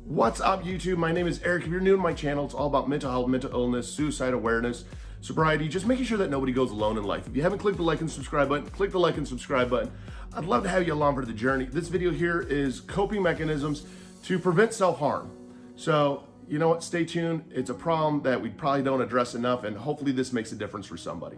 What's up, YouTube? My name is Eric. If you're new to my channel, it's all about mental health, mental illness, suicide awareness, sobriety, just making sure that nobody goes alone in life. If you haven't clicked the like and subscribe button, click the like and subscribe button. I'd love to have you along for the journey. This video here is coping mechanisms to prevent self-harm. So, you know what? Stay tuned. It's a problem that we probably don't address enough, and hopefully this makes a difference for somebody.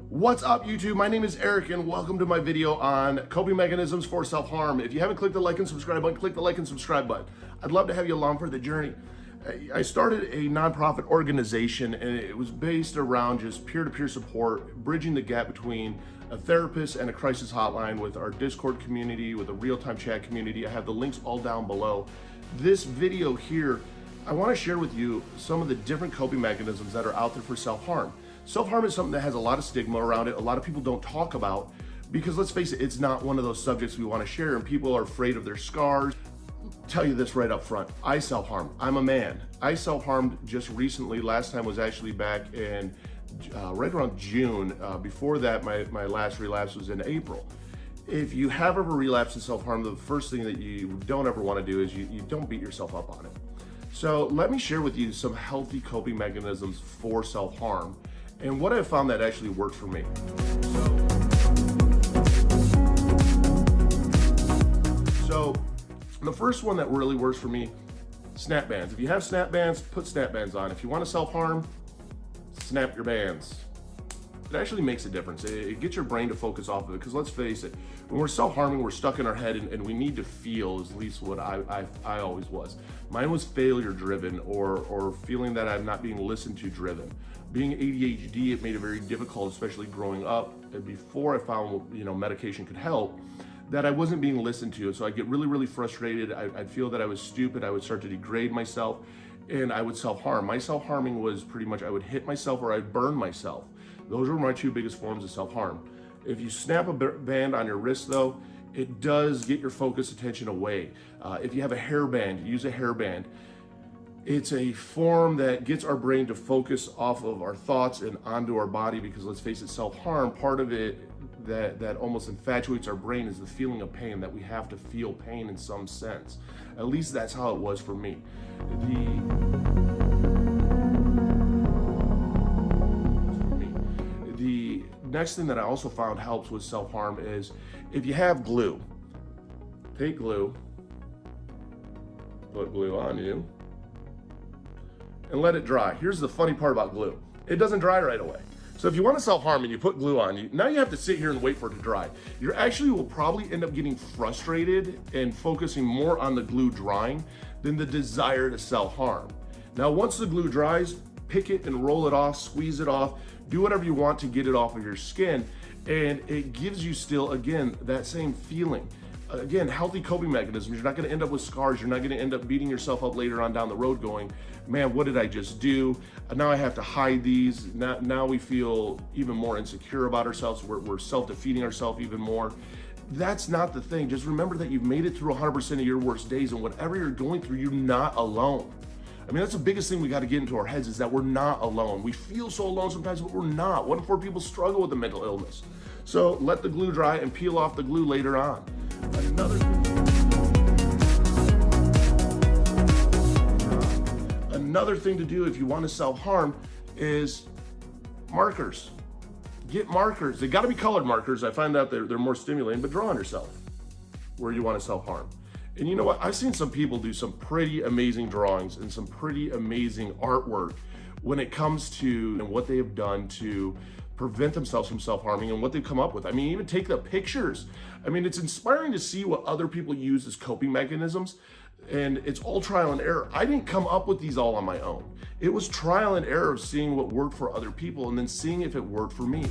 What's up, YouTube? My name is Eric and welcome to my video on coping mechanisms for self-harm. If you haven't clicked the like and subscribe button, click the like and subscribe button. I'd love to have you along for the journey. I started a nonprofit organization and it was based around just peer-to-peer support, bridging the gap between a therapist and a crisis hotline with our Discord community, with a real-time chat community. I have the links all down below. This video here, I want to share with you some of the different coping mechanisms that are out there for self-harm. Self-harm is something that has a lot of stigma around it. A lot of people don't talk about because, let's face it, it's not one of those subjects we want to share, and people are afraid of their scars. Tell you this right up front, I self-harm. I'm a man. I self-harmed just recently. Last time was actually back in right around June. Before that, my last relapse was in April. If you have ever relapsed in self-harm, the first thing that you don't ever want to do is you don't beat yourself up on it. So let me share with you some healthy coping mechanisms for self-harm and what I've found that actually works for me. So the first one that really works for me, snap bands. If you have snap bands, put snap bands on. If you want to self-harm, snap your bands. It actually makes a difference. It gets your brain to focus off of it, because let's face it, when we're self-harming, we're stuck in our head and we need to feel, at least what I always was. Mine was failure driven or feeling that I'm not being listened to driven. Being ADHD, it made it very difficult, especially growing up, and before I found medication could help, that I wasn't being listened to. So I'd get really, really frustrated. I'd feel that I was stupid. I would start to degrade myself and I would self-harm. My self-harming was pretty much I would hit myself or I'd burn myself. Those were my two biggest forms of self-harm. If you snap a band on your wrist though, it does get your focus attention away. If you have a hairband, use a hairband. It's a form that gets our brain to focus off of our thoughts and onto our body, because let's face it, self-harm, part of it that almost infatuates our brain is the feeling of pain, that we have to feel pain in some sense. At least that's how it was for me. The next thing that I also found helps with self-harm is if you have glue, take glue, put glue on you, and let it dry. Here's the funny part about glue. It doesn't dry right away. So if you want to self-harm and you put glue on you, now you have to sit here and wait for it to dry. You actually will probably end up getting frustrated and focusing more on the glue drying than the desire to self-harm. Now, once the glue dries, pick it and roll it off, squeeze it off, do whatever you want to get it off of your skin, and it gives you still, again, that same feeling. Again, healthy coping mechanisms. You're not going to end up with scars. You're not going to end up beating yourself up later on down the road going, man, what did I just do? Now I have to hide these. Now we feel even more insecure about ourselves. We're self-defeating ourselves even more. That's not the thing. Just remember that you've made it through 100% of your worst days, and whatever you're going through, you're not alone. I mean, that's the biggest thing we got to get into our heads, is that we're not alone. We feel so alone sometimes, but we're not. 1 in 4 people struggle with a mental illness. So let the glue dry and peel off the glue later on. Another thing to do if you want to self-harm is markers. Get markers. They got to be colored markers. I find out they're more stimulating, but draw on yourself where you want to self-harm. And you know what? I've seen some people do some pretty amazing drawings and some pretty amazing artwork when it comes to what they have done to prevent themselves from self-harming and what they've come up with. I mean, even take the pictures. I mean, it's inspiring to see what other people use as coping mechanisms, and it's all trial and error. I didn't come up with these all on my own. It was trial and error of seeing what worked for other people and then seeing if it worked for me.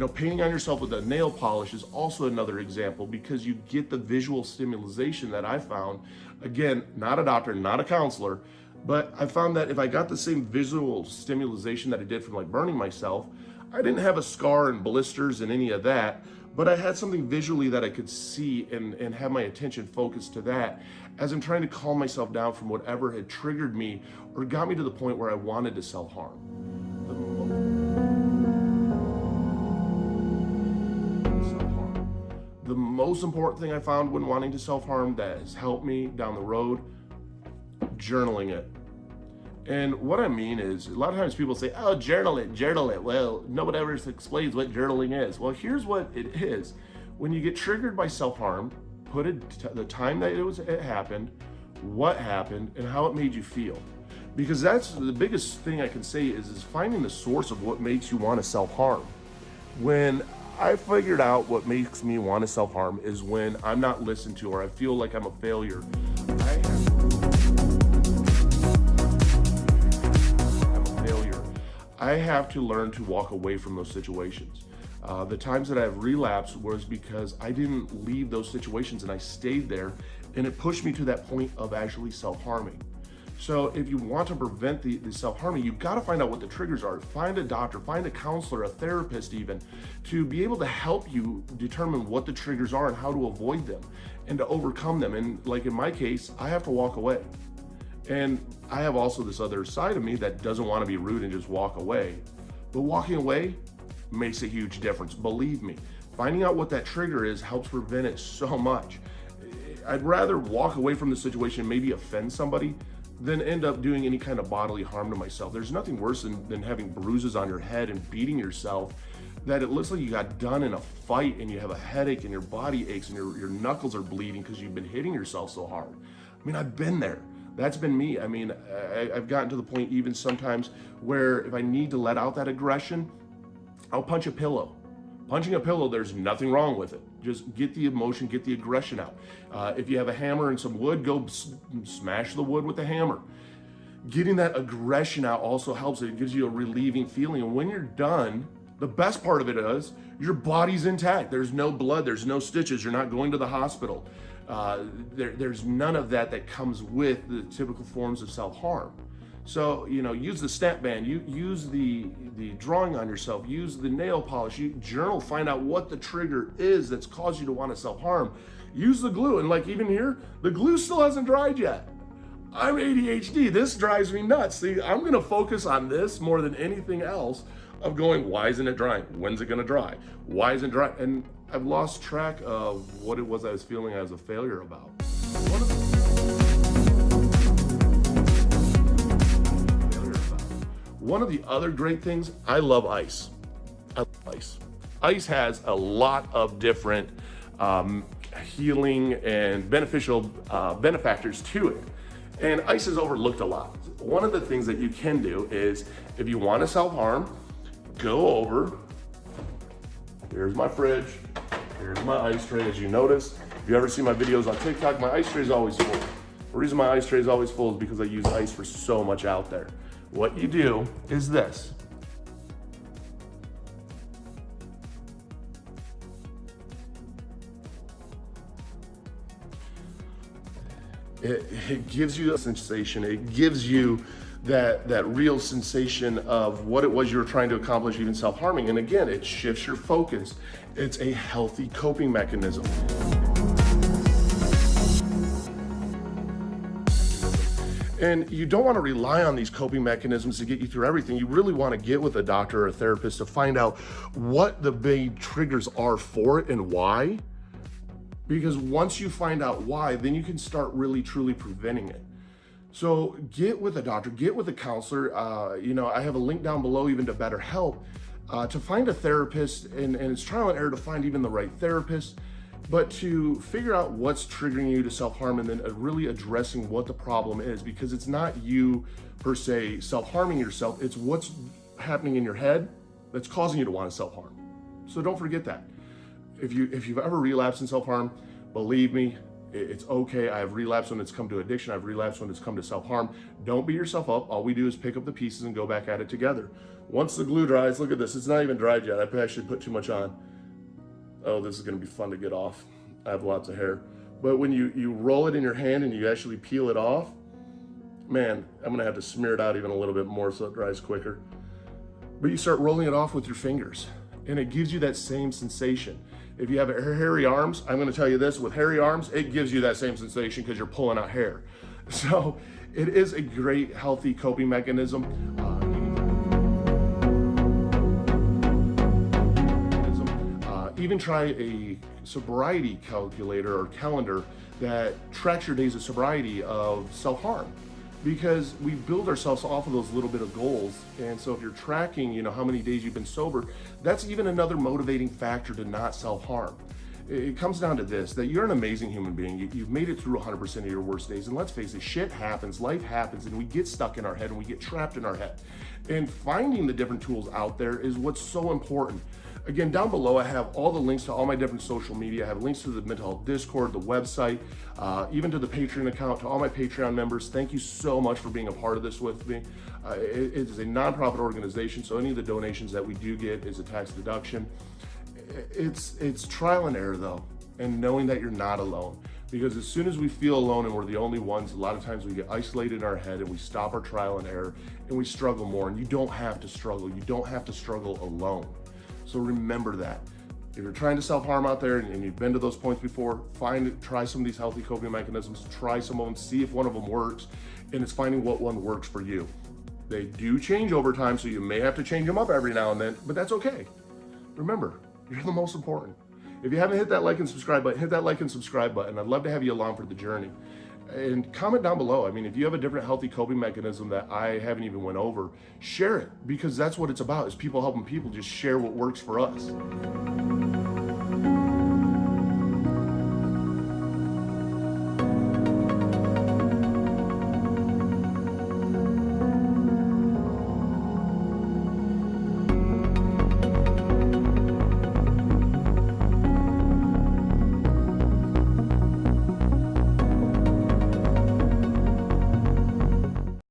painting on yourself with a nail polish is also another example, because you get the visual stimulation that I found. Again, not a doctor, not a counselor, but I found that if I got the same visual stimulation that I did from like burning myself, I didn't have a scar and blisters and any of that, but I had something visually that I could see and have my attention focused to that as I'm trying to calm myself down from whatever had triggered me or got me to the point where I wanted to self-harm. The most important thing I found when wanting to self-harm that has helped me down the road, journaling it. And what I mean is, a lot of times people say, oh, journal it. Well, nobody ever explains what journaling is. Well, here's what it is. When you get triggered by self-harm, put the time that it happened, what happened, and how it made you feel. Because that's the biggest thing I can say is finding the source of what makes you want to self-harm. When I figured out what makes me want to self-harm is when I'm not listened to or I feel like I'm a failure. I have to learn to walk away from those situations. The times that I've relapsed was because I didn't leave those situations and I stayed there, and it pushed me to that point of actually self-harming. So if you want to prevent the self-harming, you've got to find out what the triggers are. Find a doctor, find a counselor, a therapist even, to be able to help you determine what the triggers are and how to avoid them and to overcome them. And like in my case, I have to walk away. And I have also this other side of me that doesn't want to be rude and just walk away. But walking away makes a huge difference. Believe me, finding out what that trigger is helps prevent it so much. I'd rather walk away from the situation, maybe offend somebody, than end up doing any kind of bodily harm to myself. There's nothing worse than having bruises on your head and beating yourself that it looks like you got done in a fight and you have a headache and your body aches and your knuckles are bleeding because you've been hitting yourself so hard. I mean, I've been there. That's been me. I mean, I've gotten to the point even sometimes where if I need to let out that aggression, I'll punch a pillow. Punching a pillow, there's nothing wrong with it. Just get the emotion, get the aggression out. If you have a hammer and some wood, go smash the wood with the hammer. Getting that aggression out also helps. It gives you a relieving feeling. And when you're done, the best part of it is your body's intact. There's no blood, there's no stitches. You're not going to the hospital. There's none of that comes with the typical forms of self-harm. So, use the snap band, use the drawing on yourself, use the nail polish, you journal, find out what the trigger is that's caused you to want to self-harm. Use the glue, and like even here, the glue still hasn't dried yet. I'm ADHD, this drives me nuts. See, I'm gonna focus on this more than anything else of going, why isn't it drying? When's it gonna dry? Why isn't it dry? And I've lost track of what it was I was feeling as a failure about. One of the other great things, I love ice. I love ice. Ice has a lot of different healing and beneficial benefactors to it. And ice is overlooked a lot. One of the things that you can do is, if you want to self-harm, go over, here's my fridge, here's my ice tray. As you notice, if you ever see my videos on TikTok, my ice tray is always full. The reason my ice tray is always full is because I use ice for so much out there. What you do is this. It gives you a sensation. It gives you that real sensation of what it was you were trying to accomplish, even self-harming. And again, it shifts your focus. It's a healthy coping mechanism. And you don't want to rely on these coping mechanisms to get you through everything. You really want to get with a doctor or a therapist to find out what the big triggers are for it and why. Because once you find out why, then you can start really truly preventing it. So get with a doctor, get with a counselor. I have a link down below even to BetterHelp to find a therapist, and it's trial and error to find even the right therapist, but to figure out what's triggering you to self-harm and then really addressing what the problem is, because it's not you per se self-harming yourself, it's what's happening in your head that's causing you to want to self-harm. So don't forget that. If you've ever relapsed in self-harm, believe me, It's okay. I've relapsed when it's come to addiction. I've relapsed when it's come to self-harm. Don't beat yourself up. All we do is pick up the pieces and go back at it together. Once the glue dries, look at this. It's not even dried yet. I actually put too much on. Oh, this is going to be fun to get off. I have lots of hair. But when you roll it in your hand and you actually peel it off, man, I'm going to have to smear it out even a little bit more so it dries quicker. But you start rolling it off with your fingers, and it gives you that same sensation. If you have hairy arms, I'm going to tell you this, with hairy arms, it gives you that same sensation because you're pulling out hair. So it is a great, healthy coping mechanism. Even try a sobriety calculator or calendar that tracks your days of sobriety of self-harm, because we build ourselves off of those little bit of goals. And so if you're tracking, how many days you've been sober, that's even another motivating factor to not self-harm. It comes down to this, that you're an amazing human being. You've made it through 100% of your worst days. And let's face it, shit happens, life happens, and we get stuck in our head and we get trapped in our head. And finding the different tools out there is what's so important. Again, down below, I have all the links to all my different social media. I have links to the mental health Discord, the website, even to the Patreon account, to all my Patreon members. Thank you so much for being a part of this with me. It is a nonprofit organization, so any of the donations that we do get is a tax deduction. It's trial and error though, and knowing that you're not alone. Because as soon as we feel alone and we're the only ones, a lot of times we get isolated in our head and we stop our trial and error and we struggle more. And you don't have to struggle. You don't have to struggle alone. So remember that. If you're trying to self-harm out there and you've been to those points before, try some of these healthy coping mechanisms, try some of them, see if one of them works, and it's finding what one works for you. They do change over time, so you may have to change them up every now and then, but that's okay. Remember, you're the most important. If you haven't hit that like and subscribe button, hit that like and subscribe button. I'd love to have you along for the journey. And comment down below. I mean, if you have a different healthy coping mechanism that I haven't even went over, share it, because that's what it's about, is people helping people. Just share what works for us.